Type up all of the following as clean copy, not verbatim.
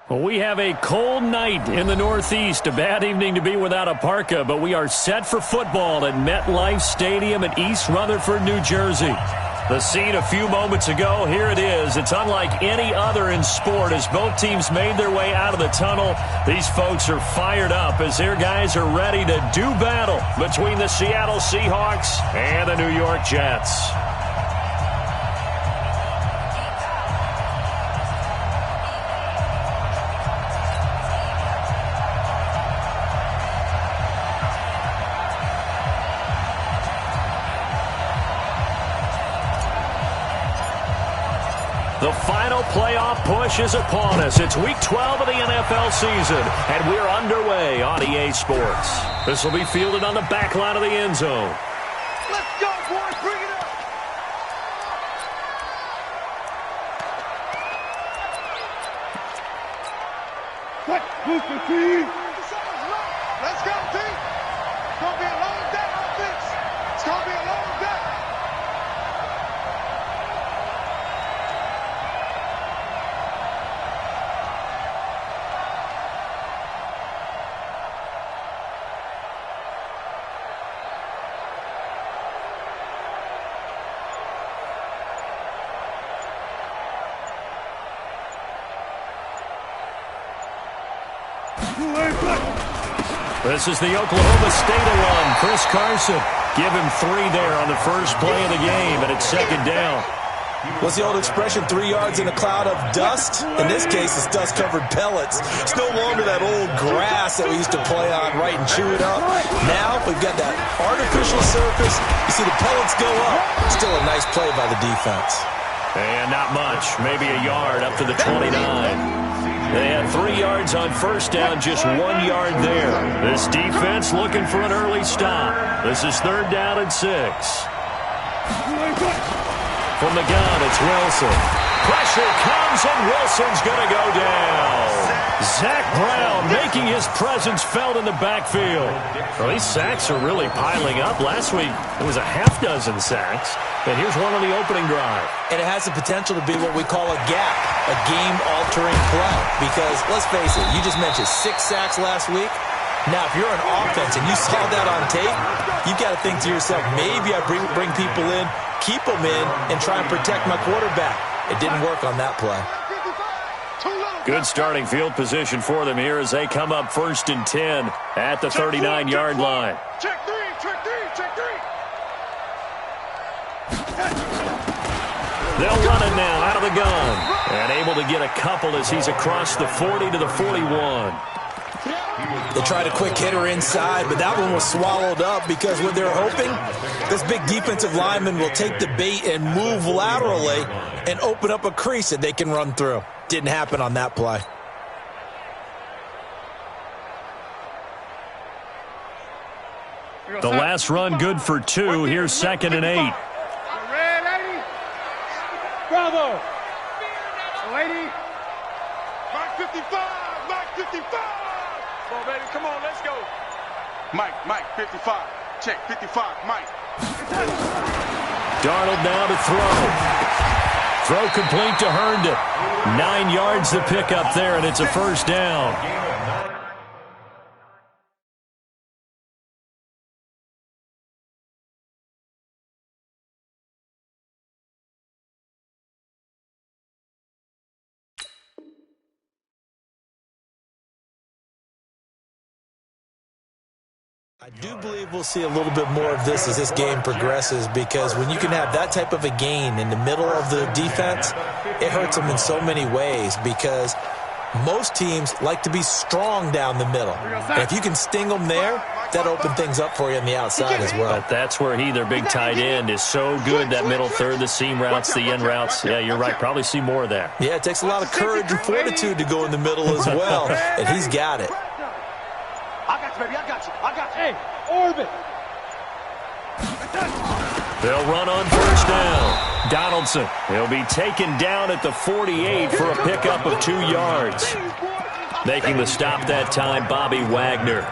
Well, we have a cold night in the Northeast. A bad evening to be without a parka, but we are set for football at MetLife Stadium in East Rutherford, New Jersey. The scene a few moments ago, here it is. It's unlike any other in sport as both teams made their way out of the tunnel. These folks are fired up as their guys are ready to do battle between the Seattle Seahawks and the New York Jets. The final playoff push is upon us. It's Week 12 of the NFL season, and we're underway on EA Sports. This will be fielded on the back line of the end zone. Let's go, boys. Bring it up. Let's go, team. It's going to be a long day, offense. It's going to be a long day. This is the Oklahoma State alum, Chris Carson. Give him 3 there on the first play of the game, and it's second down. What's the old expression, 3 yards in a cloud of dust? In this case, it's dust-covered pellets. It's no longer that old grass that we used to play on, right, and chew it up. Now we've got that artificial surface. You see the pellets go up. Still a nice play by the defense. And not much, maybe a yard up to the 29. They had 3 yards on first down, just 1 yard there. This defense looking for an early stop. This is third down and 6. From the gun, it's Wilson. Pressure comes, and Wilson's going to go down. Zach Brown making his presence felt in the backfield. Well, these sacks are really piling up. Last week, it was a half-dozen sacks. And here's one on the opening drive. And it has the potential to be what we call a gap, a game-altering play. Because, let's face it, you just mentioned 6 sacks last week. Now, if you're an offense and you saw that on tape, you've got to think to yourself, maybe I bring people in, keep them in, and try and protect my quarterback. It didn't work on that play. Good starting field position for them here as they come up 1st and 10 at the 39-yard line. Check 3, check 3, check 3. They'll run it now out of the gun. And able to get a couple as he's across the 40 to the 41. They tried a quick hitter inside, but that one was swallowed up because what they're hoping, this big defensive lineman will take the bait and move laterally and open up a crease that they can run through. Didn't happen on that play. The last run good for 2. Here's 2nd and 8. Bravo. Lady. Mike 55. Mike 55. Come on, baby. Come on, let's go. Mike 55. Check 55. Mike. Darnold now to throw. Throw complete to Herndon. 9 yards to pick up there, and it's a first down. I do believe we'll see a little bit more of this as this game progresses, because when you can have that type of a gain in the middle of the defense, it hurts them in so many ways, because most teams like to be strong down the middle. And if you can sting them there, that opens things up for you on the outside as well. But that's where their big tight end, is so good, that middle third, the seam routes, the end routes. Yeah, you're right. Probably see more of that. Yeah, it takes a lot of courage and fortitude to go in the middle as well, and he's got it. I got you, baby. I got you. Hey, orbit. They'll run on first down. Donaldson, he'll be taken down at the 48 for a pickup of 2 yards. Making the stop that time, Bobby Wagner.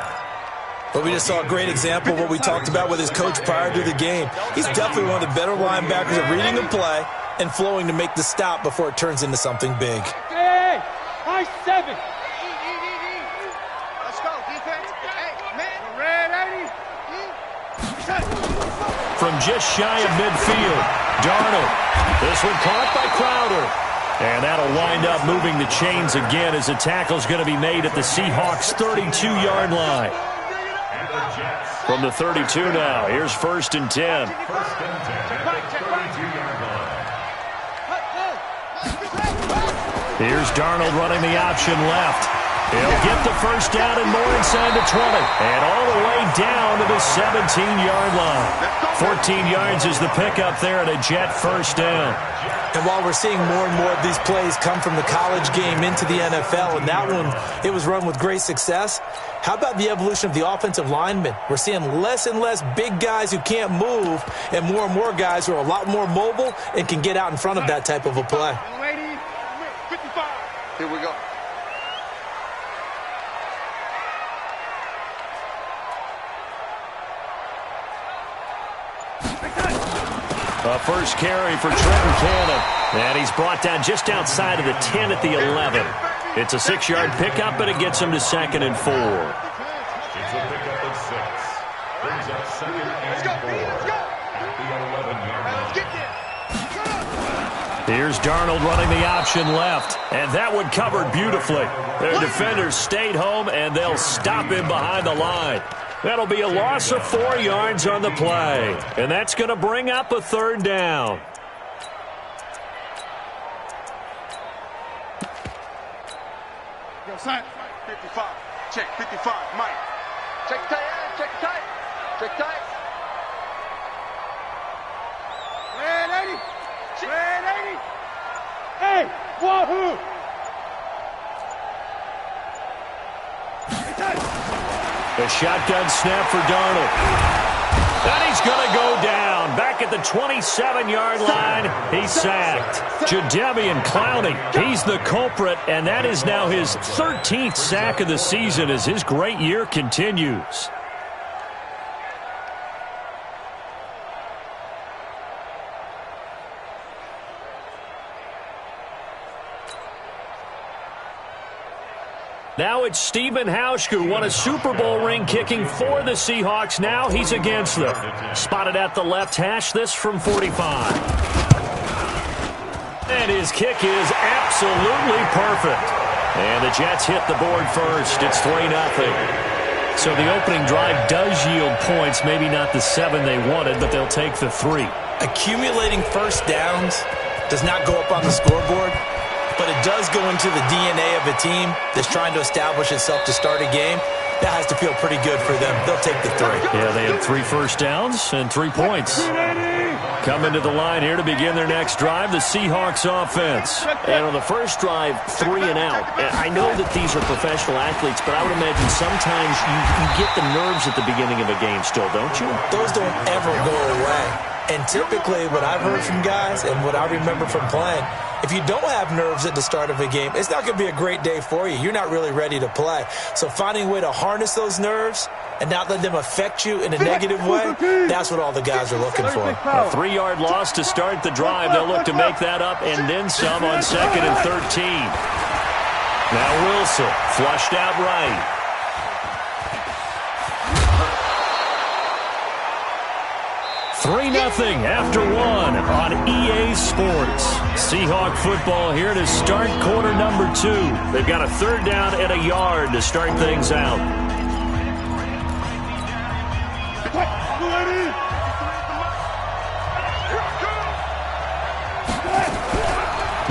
But we just saw a great example of what we talked about with his coach prior to the game. He's definitely one of the better linebackers at reading the play and flowing to make the stop before it turns into something big. Hey, Nice 7. Let's go, defense. Hey, man. Red 80. From just shy of midfield, Darnold. This one caught by Crowder. And that'll wind up moving the chains again as the tackle's going to be made at the Seahawks' 32-yard line. From the 32 now, here's 1st and 10. Here's Darnold running the option left. He'll get the first down and more inside the 20. And all the way down to the 17-yard line. 14 yards is the pickup there at a Jet first down. And while we're seeing more and more of these plays come from the college game into the NFL, and that one, it was run with great success, how about the evolution of the offensive linemen? We're seeing less and less big guys who can't move and more guys who are a lot more mobile and can get out in front of that type of a play. 55. Here we go. A first carry for Trenton Cannon. And he's brought down just outside of the 10 at the 11. It's a 6-yard pickup, but it gets him to 2nd and 4. It's a pickup of 6. Brings up 2nd and 4 at the 11-yard line. Here's Darnold running the option left. And that one covered beautifully. Their defenders stayed home, and they'll stop him behind the line. That'll be a loss of 4 yards on the play. And that's going to bring up a 3rd down. Yo, son. 55. Check, 55. Mike. Check tight, check tight. Check tight. Red 80. Red 80. Hey, wahoo! A shotgun snap for Darnold. And he's going to go down. Back at the 27-yard line, he's sacked. Jadeveon Clowney, he's the culprit, and that is now his 13th sack of the season as his great year continues. Now it's Stephen Hauschka, who won a Super Bowl ring kicking for the Seahawks. Now he's against them. Spotted at the left hash, this from 45. And his kick is absolutely perfect. And the Jets hit the board first. It's 3-0. So the opening drive does yield points, maybe not the 7 they wanted, but they'll take the 3. Accumulating first downs does not go up on the scoreboard, but it does go into the DNA of a team that's trying to establish itself to start a game. That has to feel pretty good for them. They'll take the 3. Yeah, they had 3 first downs and 3 points. Coming to the line here to begin their next drive, the Seahawks offense. And on the first drive, 3 and out. I know that these are professional athletes, but I would imagine sometimes you get the nerves at the beginning of a game still, don't you? Those don't ever go away. And typically what I've heard from guys and what I remember from playing, if you don't have nerves at the start of a game, it's not going to be a great day for you. You're not really ready to play. So finding a way to harness those nerves and not let them affect you in a negative way, that's what all the guys are looking for. A 3-yard loss to start the drive. They'll look to make that up and then some on 2nd and 13. Now Wilson, flushed out right. Nothing after 1 on EA Sports. Seahawk football here to start quarter number 2. They've got a 3rd down and a yard to start things out.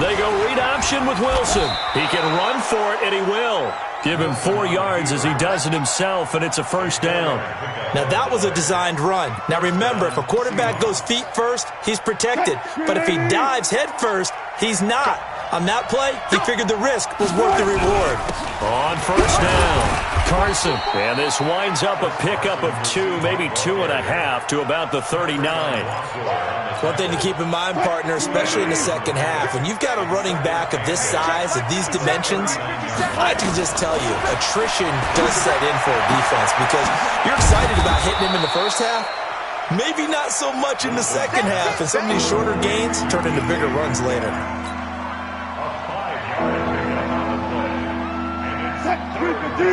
They go read option with Wilson. He can run for it, and he will. Give him 4 yards as he does it himself, and it's a 1st down. Now, that was a designed run. Now, remember, if a quarterback goes feet first, he's protected. But if he dives head first, he's not. On that play, he figured the risk was worth the reward. On 1st down, Carson. And this winds up a pickup of 2, maybe 2.5 to about the 39. One thing to keep in mind, partner, especially in the second half, when you've got a running back of this size, of these dimensions, I can just tell you, attrition does set in for a defense because you're excited about hitting him in the first half, maybe not so much in the second half, and some of these shorter gains turn into bigger runs later. A 5-yard pickup on the play. On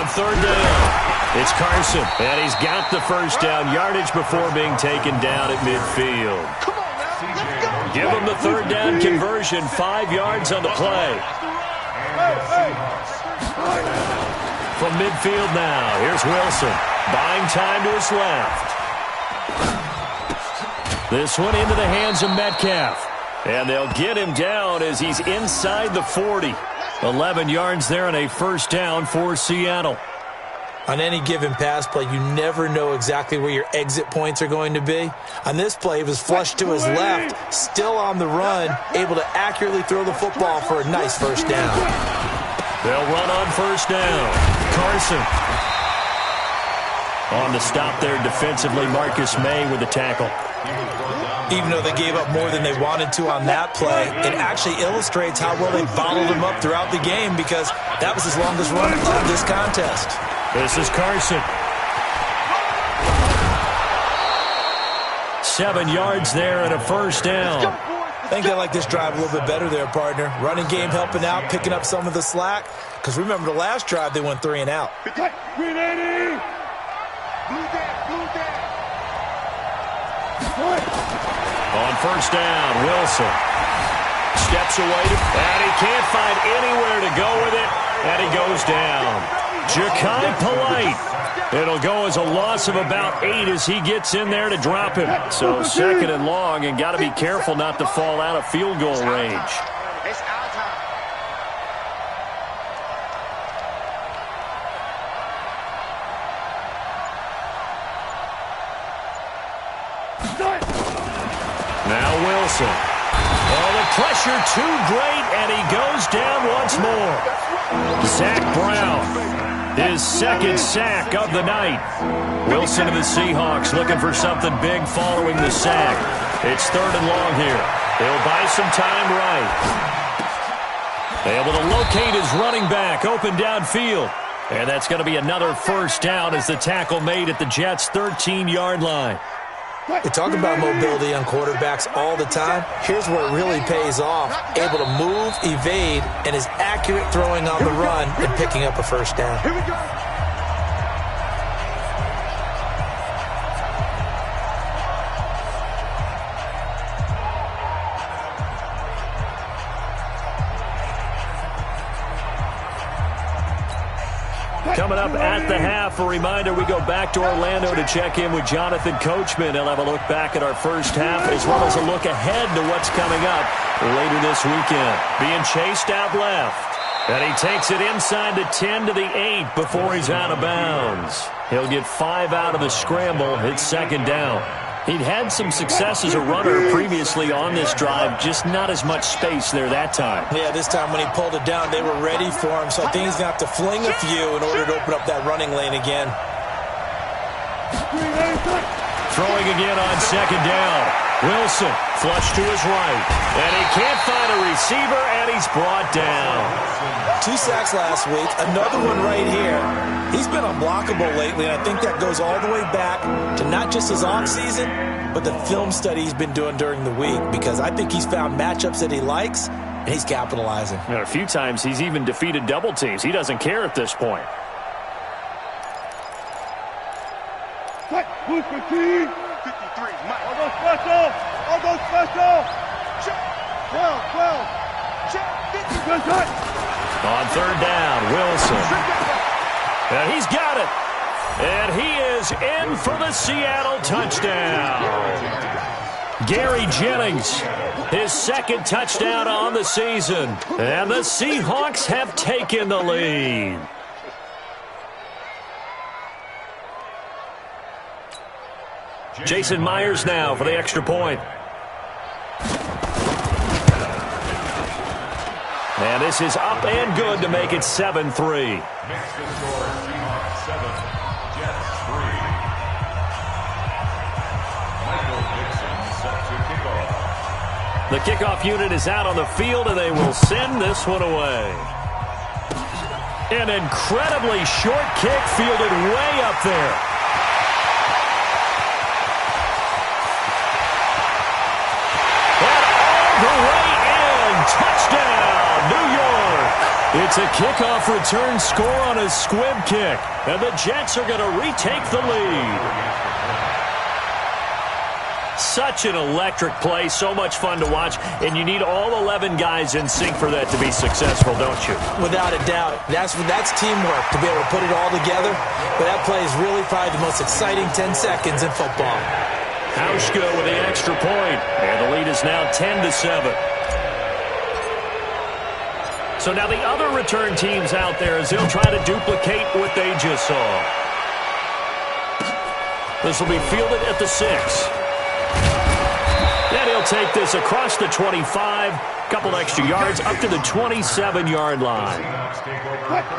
third down, it's Carson, and he's got the first down yardage before being taken down at midfield. Give him the third down conversion, 5 yards on the play. From midfield now, here's Wilson, buying time to his left. This one into the hands of Metcalf. And they'll get him down as he's inside the 40. 11 yards there and a first down for Seattle. On any given pass play, you never know exactly where your exit points are going to be. On this play, he was flushed to his left, still on the run, able to accurately throw the football for a nice first down. They'll run on first down. Carson. On the stop there defensively, Marcus May with the tackle. Even though they gave up more than they wanted to on that play, it actually illustrates how well they bottled him up throughout the game because that was his longest run of this contest. This is Carson. 7 yards there and a first down. I think they like this drive a little bit better there, partner. Running game helping out, picking up some of the slack. Because remember, the last drive, they went 3 and out. On first down, Wilson steps away, and he can't find anywhere to go with it, and he goes down. Ja'Kai Polite. It'll go as a loss of about 8 as he gets in there to drop him. So second and long, and got to be careful not to fall out of field goal range. It's our time. Now Wilson. Oh, the pressure too great, and he goes down once more. Zach Brown, his second sack of the night. Wilson and the Seahawks looking for something big following the sack. It's third and long here. They'll buy some time right. Able to locate his running back open downfield. And that's going to be another first down as the tackle made at the Jets' 13-yard line. They talk about mobility on quarterbacks all the time. Here's where it really pays off. Able to move, evade, and is accurate throwing on the run and picking up a first down. Here we go. Coming up at the half, a reminder, we go back to Orlando to check in with Jonathan Coachman. He'll have a look back at our first half as well as a look ahead to what's coming up later this weekend. Being chased out left, and he takes it inside the 10 to the 8 before he's out of bounds. He'll get 5 out of the scramble. It's second down. He'd had some success as a runner previously on this drive, just not as much space there that time. Yeah, this time when he pulled it down, they were ready for him, so I think he's going to have to fling a few in order to open up that running lane again. Throwing again on second down. Wilson, flush to his right. And he can't find a receiver, and he's brought down. 2 sacks last week, another one right here. He's been unblockable lately, and I think that goes all the way back to not just his off-season, but the film study he's been doing during the week, because I think he's found matchups that he likes, and he's capitalizing. A few times he's even defeated double teams. He doesn't care at this point. Move for team. 53, Mike. I'll go special. I'll go special. Check. 12. Check. 50. Good touch. On third down, Wilson. And he's got it. And he is in for the Seattle touchdown. Gary Jennings, his second touchdown on the season. And the Seahawks have taken the lead. Jason Myers now for the extra point. And this is up and good to make it 7-3. The kickoff unit is out on the field, and they will send this one away. An incredibly short kick fielded way up there. And all the way It's a kickoff return score on a squib kick. And the Jets are going to retake the lead. Such an electric play, so much fun to watch, and you need all 11 guys in sync for that to be successful, don't you? Without a doubt. That's teamwork to be able to put it all together. But that play is really probably the most exciting 10 seconds in football. Hauschka with the extra point, and the lead is now 10-7. So now the other return teams out there as they'll try to duplicate what they just saw. This will be fielded at the 6. And he'll take this across the 25, couple extra yards up to the 27-yard line.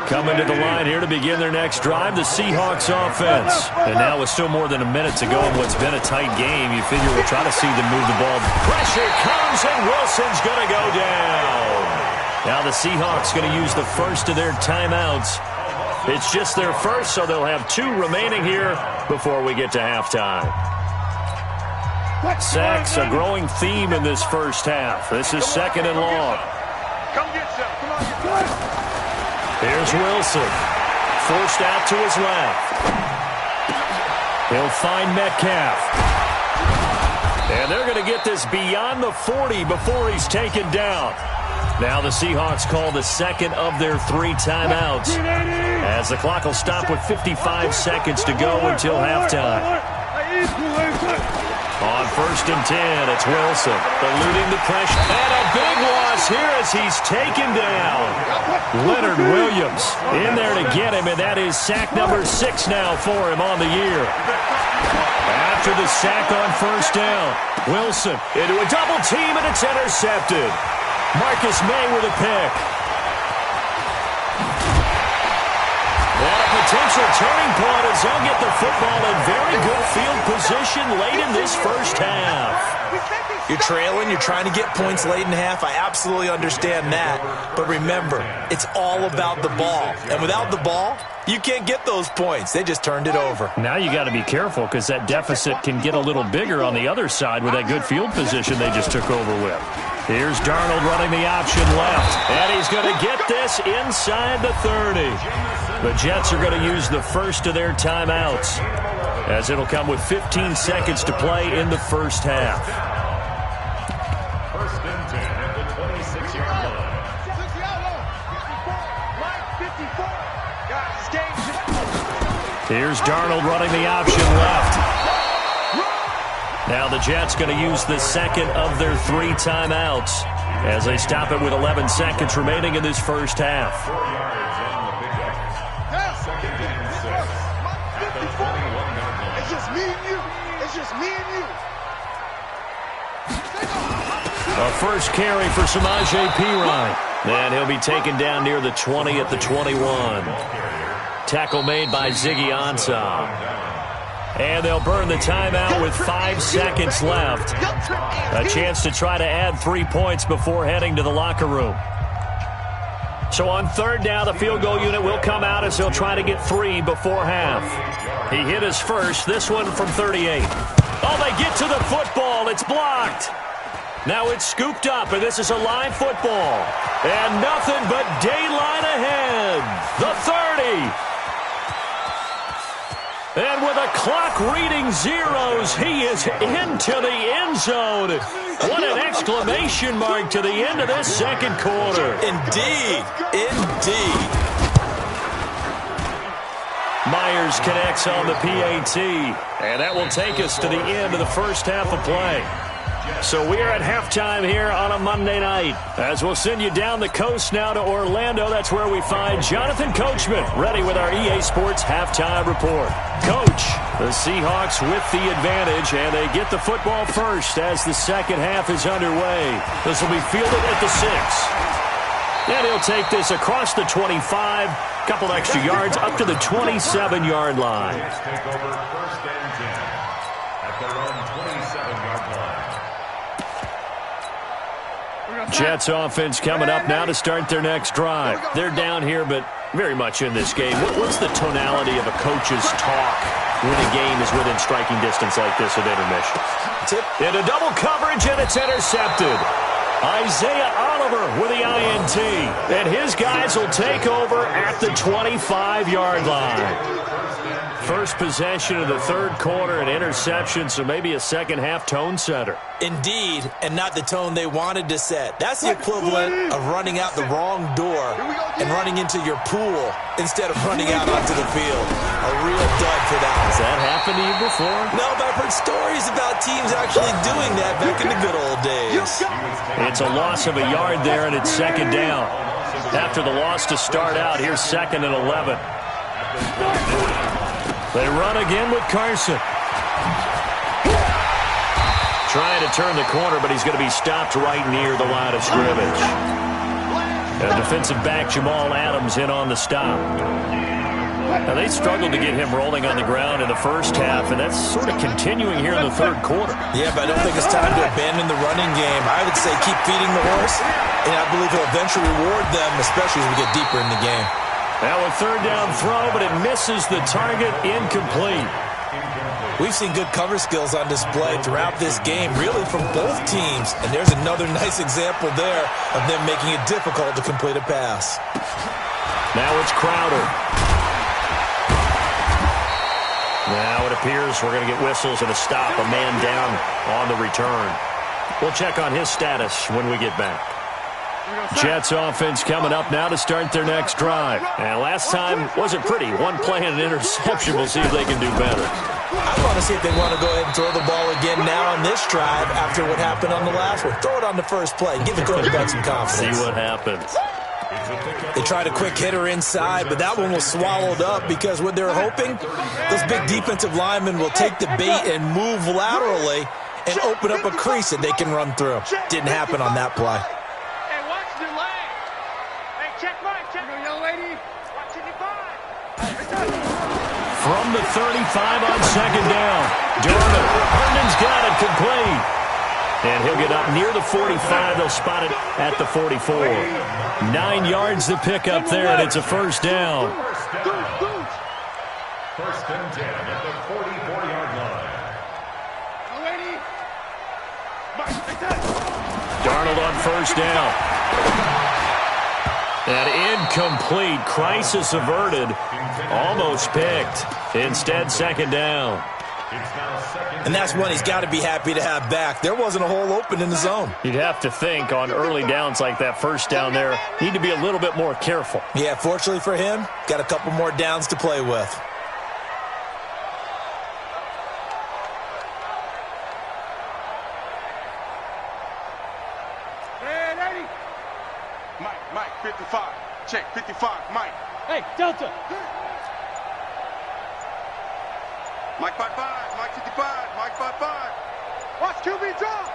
Coming to the line here to begin their next drive, the Seahawks offense. And now with still more than a minute to go in what's been a tight game, you figure we'll try to see them move the ball. Pressure comes, and Wilson's going to go down. Now the Seahawks going to use the first of their timeouts. It's just their first, so they'll have 2 remaining here before we get to halftime. Sacks, a growing theme in this first half. This is 2nd and long. Come get some. Come on, get some. Here's Wilson. Forced out to his left. He'll find Metcalf. And they're going to get this beyond the 40 before he's taken down. Now the Seahawks call the second of their 3 timeouts, as the clock will stop with 55 seconds to go until halftime. On 1st and 10, it's Wilson, eluding the pressure. And a big loss here as he's taken down. Leonard Williams in there to get him, and that is sack number 6 now for him on the year. After the sack on 1st down, Wilson into a double team, and it's intercepted. Marcus May with a pick. And a potential turning point as they'll get the football in very good field position late in this first half. You're trailing, you're trying to get points late in half. I absolutely understand that. But remember, it's all about the ball. And without the ball, you can't get those points. They just turned it over. Now you got to be careful because that deficit can get a little bigger on the other side with that good field position they just took over with. Here's Darnold running the option left, and he's going to get this inside the 30. The Jets are going to use the first of their timeouts, as it'll come with 15 seconds to play in the first half. 1st and 10 at the 26-yard line. Here's Darnold running the option left. Now the Jets going to use the second of their 3 timeouts as they stop it with 11 seconds remaining in this first half. 4 yards on the pickup. 2nd and 6 at the 21-yard line. It's just me and you. It's just me and you. A first carry for Samaje Perine. And he'll be taken down near the 20 at the 21. Tackle made by Ziggy Ansah. And they'll burn the timeout with 5 seconds left. A chance to try to add 3 points before heading to the locker room. So on 3rd down, the field goal unit will come out as they'll try to get 3 before half. He hit his first, this one from 38. Oh, they get to the football. It's blocked. Now it's scooped up, and this is a live football. And nothing but daylight ahead. The 30. And with a clock reading zeros, he is into the end zone. What an exclamation mark to the end of this second quarter. Indeed. Indeed. Myers connects on the PAT. And that will take us to the end of the first half of play. So we are at halftime here on a Monday night. As we'll send you down the coast now to Orlando, that's where we find Jonathan Coachman, ready with our EA Sports halftime report. Coach, the Seahawks with the advantage, and they get the football first as the second half is underway. This will be fielded at the 6. And he'll take this across the 25, couple extra yards up to the 27-yard line. Take over 1st and 10 at their own 27-yard line. Jets offense coming up now to start their next drive. They're down here, but very much in this game. What's the tonality of a coach's talk when a game is within striking distance like this at intermission? Into double coverage, and it's intercepted. Isaiah Oliver with the INT. And his guys will take over at the 25-yard line. First possession of the third quarter, an interception, so maybe a second-half tone setter. Indeed, and not the tone they wanted to set. That's the equivalent of running out the wrong door and running into your pool instead of running out onto the field. A real dud for that. Has that happened to you before? No, but I've heard stories about teams actually doing that back in the good old days. It's a loss of a yard there, and it's second down. After the loss to start out, here's 2nd and 11. They run again with Carson. Trying to turn the corner, but he's going to be stopped right near the line of scrimmage. And defensive back Jamal Adams in on the stop. Now, they struggled to get him rolling on the ground in the first half, and that's sort of continuing here in the third quarter. Yeah, but I don't think it's time to abandon the running game. I would say keep feeding the horse, and I believe he'll eventually reward them, especially as we get deeper in the game. Now a third down throw, but it misses the target, incomplete. We've seen good cover skills on display throughout this game, really from both teams. And there's another nice example there of them making it difficult to complete a pass. Now it's Crowder. Now it appears we're going to get whistles and a stop, a man down on the return. We'll check on his status when we get back. Jets offense coming up now to start their next drive. And last time wasn't pretty. One play and an interception. We'll see if they can do better. I want to see if they want to go ahead and throw the ball again now on this drive after what happened on the last one. Throw it on the first play. Give the quarterback some confidence. See what happens. They tried a quick hitter inside, but that one was swallowed up because what they're hoping, those big defensive linemen will take the bait and move laterally and open up a crease that they can run through. Didn't happen on that play. From the 35 on second down. Darnold. Herndon's got it complete. And he'll get up near the 45. They'll spot it at the 44. 9 yards to pick up there, and it's a first down. First and 10 at the 44-yard line. Darnold on first down. And incomplete. Crisis averted. Almost picked. Instead, second down. And that's one he's got to be happy to have back. There wasn't a hole open in the zone. You'd have to think on early downs like that first down there, need to be a little bit more careful. Yeah, fortunately for him, got a couple more downs to play with. Mike, 55. Check, 55, Mike. Hey, Delta. Mike 55, Mike 55, Mike 55. Watch QB drop.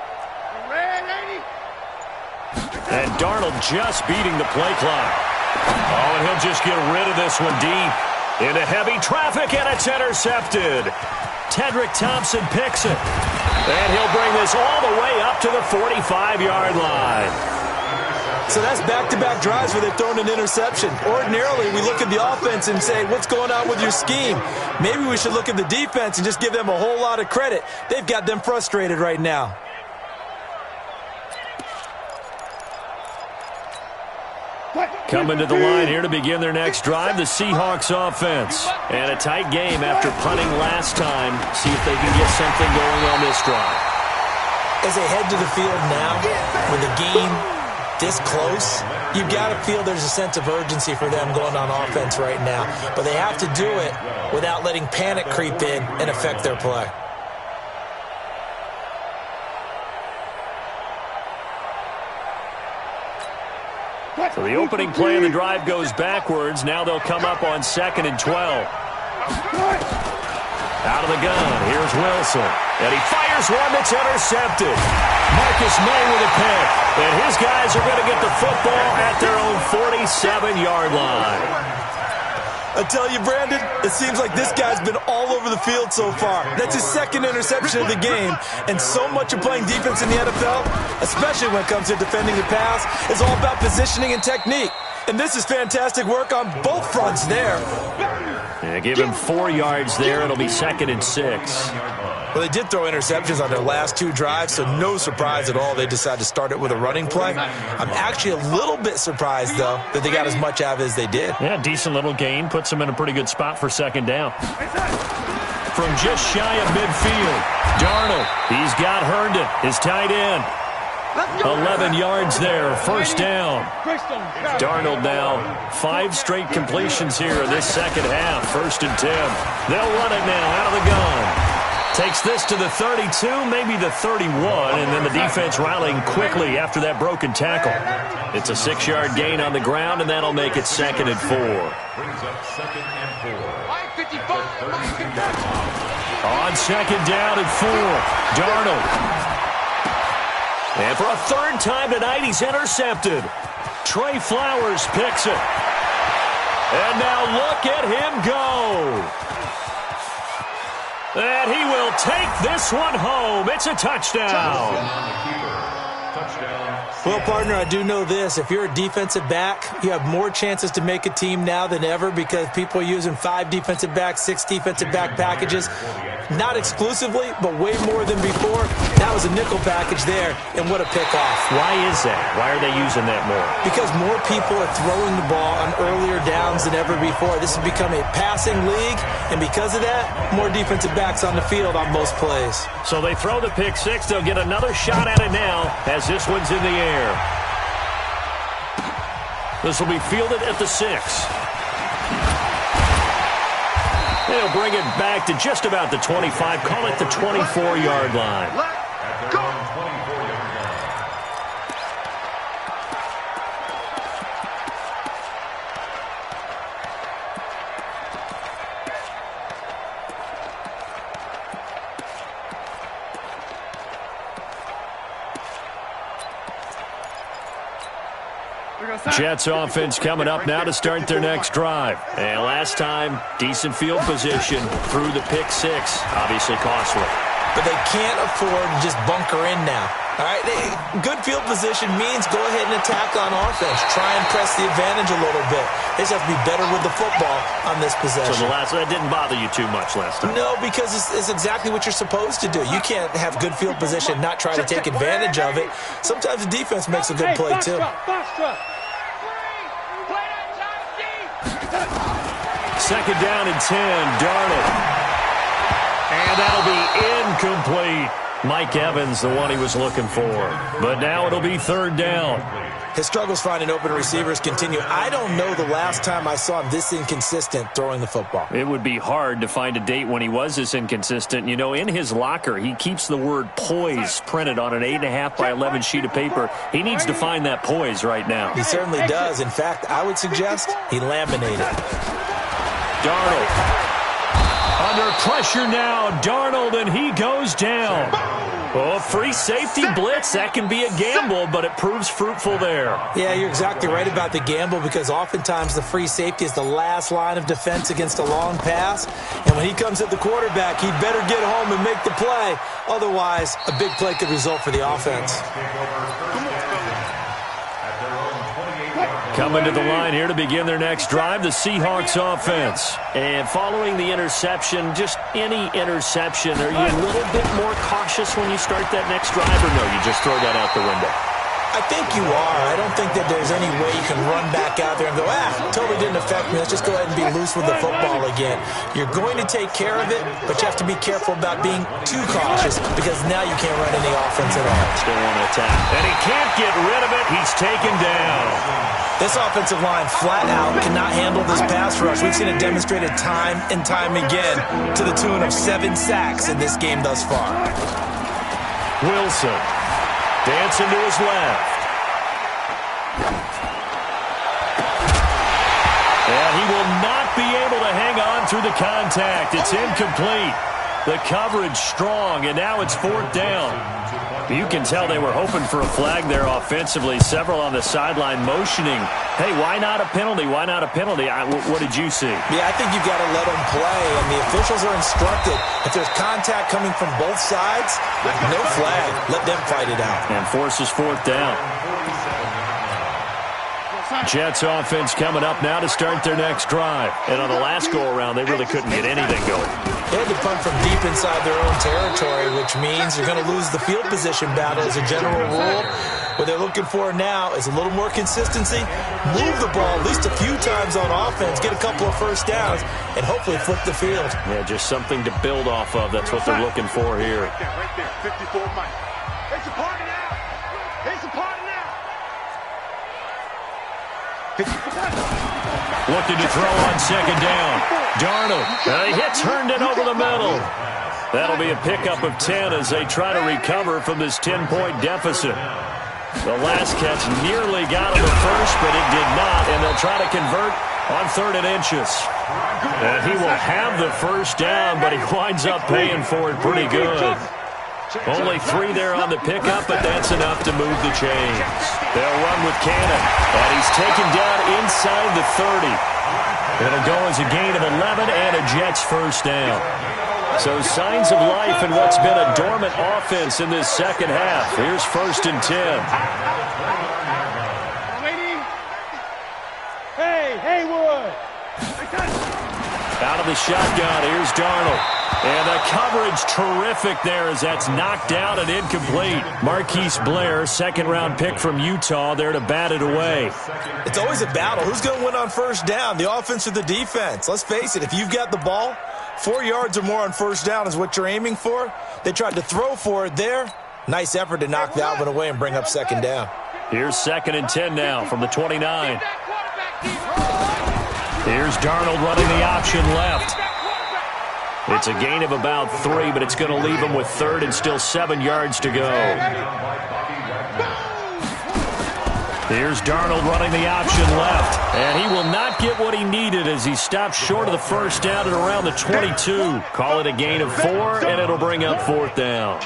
Red 80. And Darnold just beating the play clock. Oh, and he'll just get rid of this one deep into heavy traffic, and it's intercepted. Tedrick Thompson picks it. And he'll bring this all the way up to the 45-yard line. So that's back-to-back drives where they've thrown an interception. Ordinarily, we look at the offense and say, what's going on with your scheme? Maybe we should look at the defense and just give them a whole lot of credit. They've got them frustrated right now. Coming to the line here to begin their next drive, the Seahawks offense. And a tight game after punting last time. See if they can get something going on this drive. As they head to the field now, with the game this close, you've got to feel there's a sense of urgency for them going on offense right now. But they have to do it without letting panic creep in and affect their play. So the opening play of the drive goes backwards. Now they'll come up on 2nd and 12. Out of the gun, here's Wilson. And he fires one that's intercepted. Marcus May with a pick. And his guys are going to get the football at their own 47-yard line. I tell you, Brandon, it seems like this guy's been all over the field so far. That's his second interception of the game. And so much of playing defense in the NFL, especially when it comes to defending the pass, is all about positioning and technique. And this is fantastic work on both fronts there. Yeah, give him 4 yards there. It'll be 2nd and 6. Well, they did throw interceptions on their last 2 drives, so no surprise at all they decided to start it with a running play. I'm actually a little bit surprised, though, that they got as much out of it as they did. Yeah, decent little gain. Puts them in a pretty good spot for second down. From just shy of midfield, Darnold. He's got Herndon, his tight end. 11 yards there, first down. Darnold now 5 straight completions here in this second half, 1st and 10. They'll run it now out of the gun. Takes this to the 32, maybe the 31, and then the defense rallying quickly after that broken tackle. It's a 6-yard gain on the ground, and that'll make it 2nd and 4. Brings up 2nd and 4. On 2nd down and 4, Darnold. And for a 3rd time tonight, he's intercepted. Trey Flowers picks it. And now look at him go. And he will take this one home. It's a touchdown. Well, partner, I do know this. If you're a defensive back, you have more chances to make a team now than ever because people are using 5 defensive backs, 6 defensive back packages. Not exclusively, but way more than before. That was a nickel package there, and what a pickoff. Why is that? Why are they using that more? Because more people are throwing the ball on earlier downs than ever before. This has become a passing league, and because of that, more defensive backs on the field on most plays. So they throw the pick 6. They'll get another shot at it now as this one's in the air. This will be fielded at the 6. They'll bring it back to just about the 25. Call it the 24-yard line. At their own 24-yard line. Jets offense coming up now to start their next drive. And last time, decent field position through the pick 6. Obviously costly. But they can't afford to just bunker in now. All right, good field position means go ahead and attack on offense. Try and press the advantage a little bit. They just have to be better with the football on this possession. So that didn't bother you too much last time? No, because it's exactly what you're supposed to do. You can't have good field position, not try to take advantage of it. Sometimes the defense makes a good play, too. 2nd down and 10, Darnold. And that'll be incomplete. Mike Evans, the one he was looking for. But now it'll be 3rd down. His struggles finding open receivers continue. I don't know the last time I saw him this inconsistent throwing the football. It would be hard to find a date when he was this inconsistent. You know, in his locker, he keeps the word poise printed on an 8.5 by 11 sheet of paper. He needs to find that poise right now. He certainly does. In fact, I would suggest he laminated. Darnold. Under pressure now, Darnold, and he goes down. Oh, free safety blitz, that can be a gamble, but it proves fruitful there. Yeah, you're exactly right about the gamble because oftentimes the free safety is the last line of defense against a long pass. And when he comes at the quarterback, he'd better get home and make the play. Otherwise, a big play could result for the offense. Coming to the line here to begin their next drive, the Seahawks offense. And following the interception, just any interception, are you a little bit more cautious when you start that next drive, or no, you just throw that out the window? I think you are. I don't think that there's any way you can run back out there and go, totally didn't affect me. Let's just go ahead and be loose with the football again. You're going to take care of it, but you have to be careful about being too cautious because now you can't run any offense at all. Still on attack. And he can't get rid of it. He's taken down. This offensive line flat out cannot handle this pass rush. We've seen it demonstrated time and time again to the tune of 7 sacks in this game thus far. Wilson dancing to his left. And he will not be able to hang on through the contact. It's incomplete. The coverage strong, and now it's 4th down. You can tell they were hoping for a flag there offensively. Several on the sideline motioning, hey, why not a penalty? Why not a penalty? What did you see? Yeah, I think you've got to let them play, and the officials are instructed. If there's contact coming from both sides, no flag. Let them fight it out. And forces 4th down. Jets offense coming up now to start their next drive. And on the last go-around, they really couldn't get anything going. They had to punt from deep inside their own territory, which means you're going to lose the field position battle as a general rule. What they're looking for now is a little more consistency, move the ball at least a few times on offense, get a couple of first downs, and hopefully flip the field. Yeah, just something to build off of. That's what they're looking for here. Right there, 54 Mike. It's a party now. It's a party now. Looking to throw on second down. Darnold. He turned it over the middle. That'll be a pickup of 10 as they try to recover from this 10-point deficit. The last catch nearly got him the first, but it did not, and they'll try to convert on 3rd and inches. And he will have the first down, but he winds up paying for it pretty good. Only 3 there on the pickup, but that's enough to move the chains. They'll run with Cannon, and he's taken down inside the 30. It'll go as a gain of 11 and a Jets first down. So signs of life in what's been a dormant offense in this second half. Here's 1st and 10. Hey, Haywood! Out of the shotgun, here's Darnold. And the coverage terrific there as that's knocked down and incomplete. Marquise Blair, 2nd-round pick from Utah, there to bat it away. It's always a battle. Who's going to win on first down, the offense or the defense? Let's face it, if you've got the ball, 4 yards or more on first down is what you're aiming for. They tried to throw for it there. Nice effort to knock that one away and bring up second down. Here's 2nd and 10 now from the 29. Here's Darnold running the option left. It's a gain of about 3, but it's going to leave him with 3rd and still 7 yards to go. Here's Darnold running the option left. And he will not get what he needed as he stopped short of the first down at around the 22. Call it a gain of 4, and it'll bring up 4th down.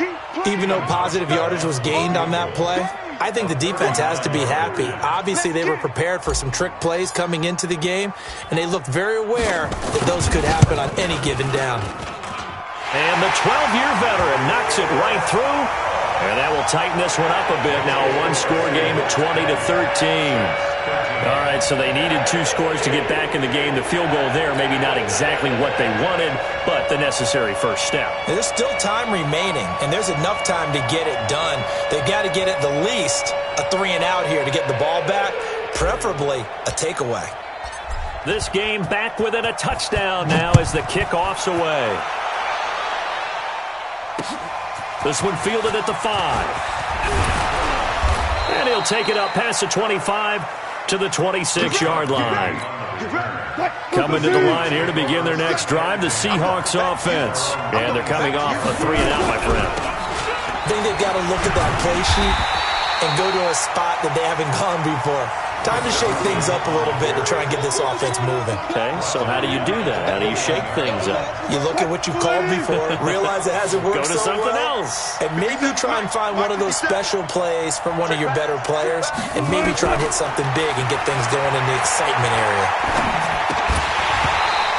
Even though positive yardage was gained on that play, I think the defense has to be happy. Obviously, they were prepared for some trick plays coming into the game, and they looked very aware that those could happen on any given down. And the 12-year veteran knocks it right through. And that will tighten this one up a bit. Now a one-score game at 20-13. All right, so they needed 2 scores to get back in the game. The field goal there, maybe not exactly what they wanted, but the necessary first step. There's still time remaining, and there's enough time to get it done. They've got to get at the least a 3-and-out here to get the ball back, preferably a takeaway. This game back within a touchdown now as the kickoff's away. This one fielded at the 5. And he'll take it up past the 25 to the 26-yard line. Coming to the line here to begin their next drive, the Seahawks offense. And they're coming off a 3-and-out, my friend. I think they've got to look at that play sheet and go to a spot that they haven't gone before. Time to shake things up a little bit to try and get this offense moving. Okay, so how do you do that? How do you shake things up? You look at what you've called before, realize it hasn't worked so well. Go to something else. And maybe try and find one of those special plays from one of your better players, and maybe try and hit something big and get things going in the excitement area.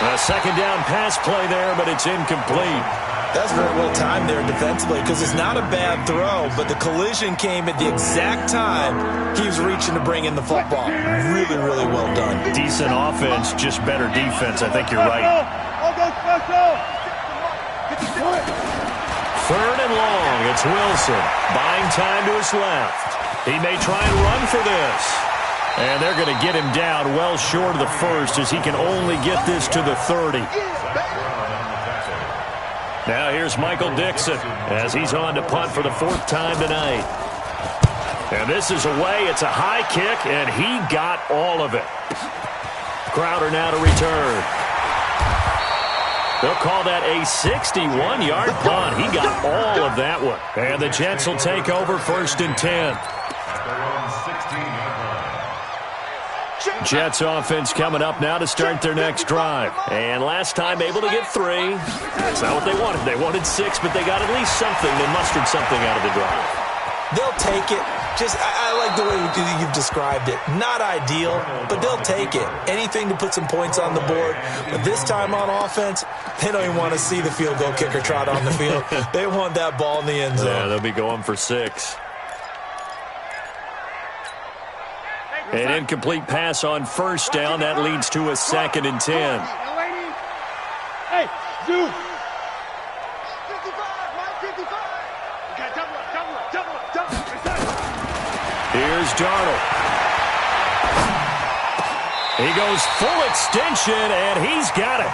A second down pass play there, but it's incomplete. That's very well timed there defensively because it's not a bad throw, but the collision came at the exact time he was reaching to bring in the football. Really, really well done. Decent offense, just better defense. I think you're right. I'll go special. 3rd and long. It's Wilson. Buying time to his left. He may try and run for this. And they're going to get him down well short of the first as he can only get this to the 30. Now here's Michael Dixon as he's on to punt for the 4th time tonight. And this is away. It's a high kick, and he got all of it. Crowder now to return. They'll call that a 61-yard punt. He got all of that one. And the Jets will take over 1st and 10. Jets offense coming up now to start their next drive. And last time able to get 3. That's not what they wanted. They wanted 6, but they got at least something. They mustered something out of the drive. They'll take it. I like the way you've described it. Not ideal, but they'll take it. Anything to put some points on the board. But this time on offense, they don't even want to see the field goal kicker trot on the field. They want that ball in the end zone. Yeah, they'll be going for 6. An incomplete pass on first down. That leads to a 2nd and 10. Hey, Zeus, Here's Darnold. He goes full extension, and he's got it.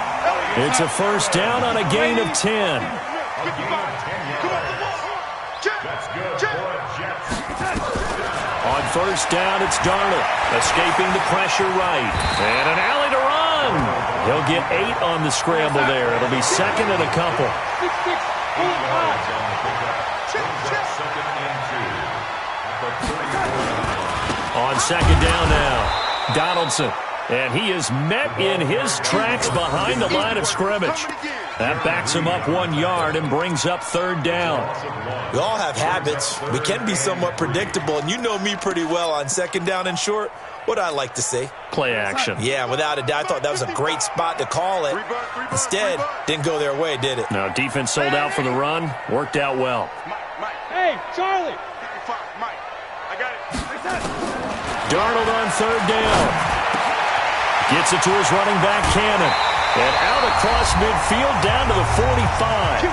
It's a first down on a gain of 10. On first down, it's Darnold, escaping the pressure right. And an alley to run. He'll get 8 on the scramble there. It'll be second and a couple. On second down now, Donaldson. And he is met in his tracks behind the line of scrimmage. That backs him up 1 yard and brings up third down. We all have habits. We can be somewhat predictable, and you know me pretty well on second down and short. What I like to say? Play action. Yeah, without a doubt. I thought that was a great spot to call it. Instead, didn't go their way, did it? Now, defense sold out for the run. Worked out well. Hey, Charlie. Darnold on third down. Gets it to his running back, Cannon. And out across midfield down to the 45.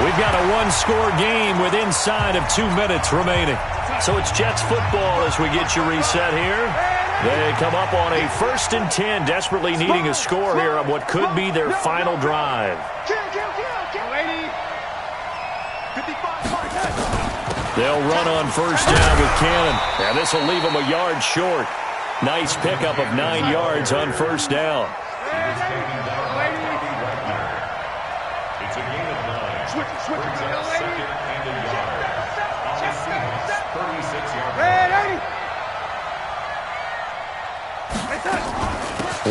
We've got a one-score game with inside of 2 minutes remaining. So it's Jets football as we get you reset here. They come up on a 1st and 10, desperately needing a score here on what could be their final drive. They'll run on first down with Cannon. And this will leave them a yard short. Nice pickup of 9 yards on first down. It's a gain of 9. Brings up second and a yard. On the Seahawks 36-yard line.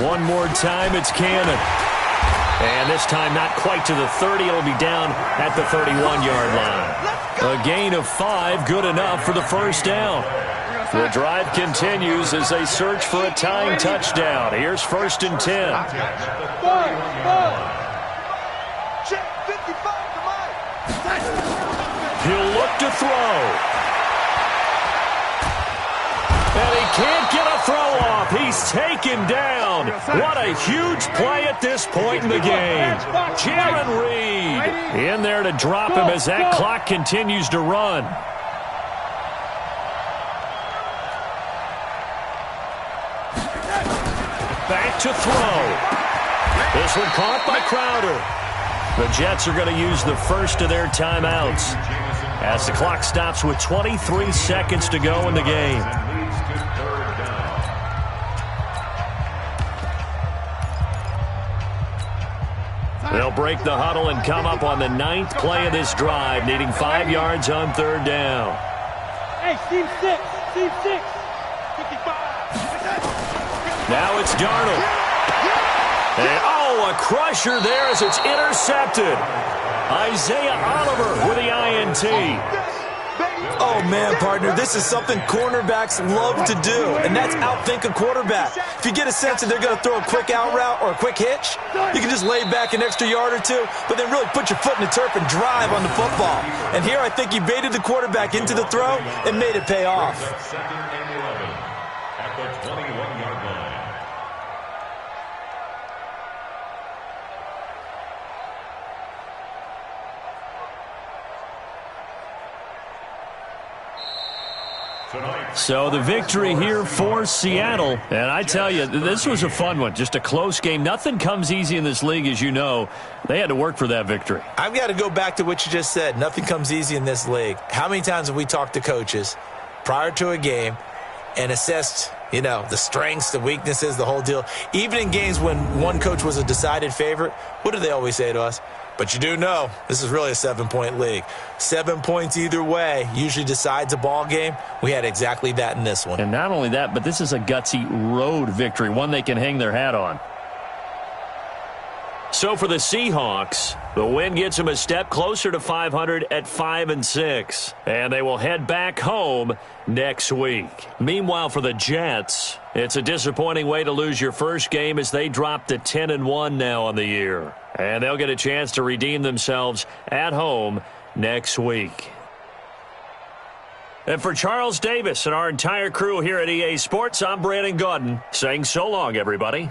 One more time, it's Cannon. And this time not quite to the 30. It'll be down at the 31-yard line. A gain of 5, good enough for the first down. The drive continues as they search for a tying touchdown. Here's 1st and 10. He'll look to throw. And he can't get a throw off. He's taken down. What a huge play at this point in the game. Jaron Reed in there to drop him as that clock continues to run. Back to throw. This one caught by Crowder. The Jets are going to use the first of their timeouts as the clock stops with 23 seconds to go in the game. They'll break the huddle and come up on the 9th play of this drive, needing 5 yards on third down. Hey, Steve 6. Steve 6. 55. Now it's Darnold. And, a crusher there as it's intercepted. Isaiah Oliver with the INT. Oh, man, partner, this is something cornerbacks love to do, and that's outthink a quarterback. If you get a sense that they're going to throw a quick out route or a quick hitch, you can just lay back an extra yard or two, but then really put your foot in the turf and drive on the football. And here I think he baited the quarterback into the throw and made it pay off. Second and 11 at the 21-yard line. So the victory here for Seattle. And I tell you, this was a fun one. Just a close game. Nothing comes easy in this league, as you know. They had to work for that victory. I've got to go back to what you just said. Nothing comes easy in this league. How many times have we talked to coaches prior to a game and assessed, the strengths, the weaknesses, the whole deal? Even in games when one coach was a decided favorite, what do they always say to us? But you do know this is really a 7-point league. 7 points either way usually decides a ball game. We had exactly that in this one. And not only that, but this is a gutsy road victory, one they can hang their hat on. So for the Seahawks, the win gets them a step closer to 500 at 5-6. And they will head back home next week. Meanwhile, for the Jets, it's a disappointing way to lose your first game as they drop to 10-1 now on the year. And they'll get a chance to redeem themselves at home next week. And for Charles Davis and our entire crew here at EA Sports, I'm Brandon Gaudin saying so long, everybody.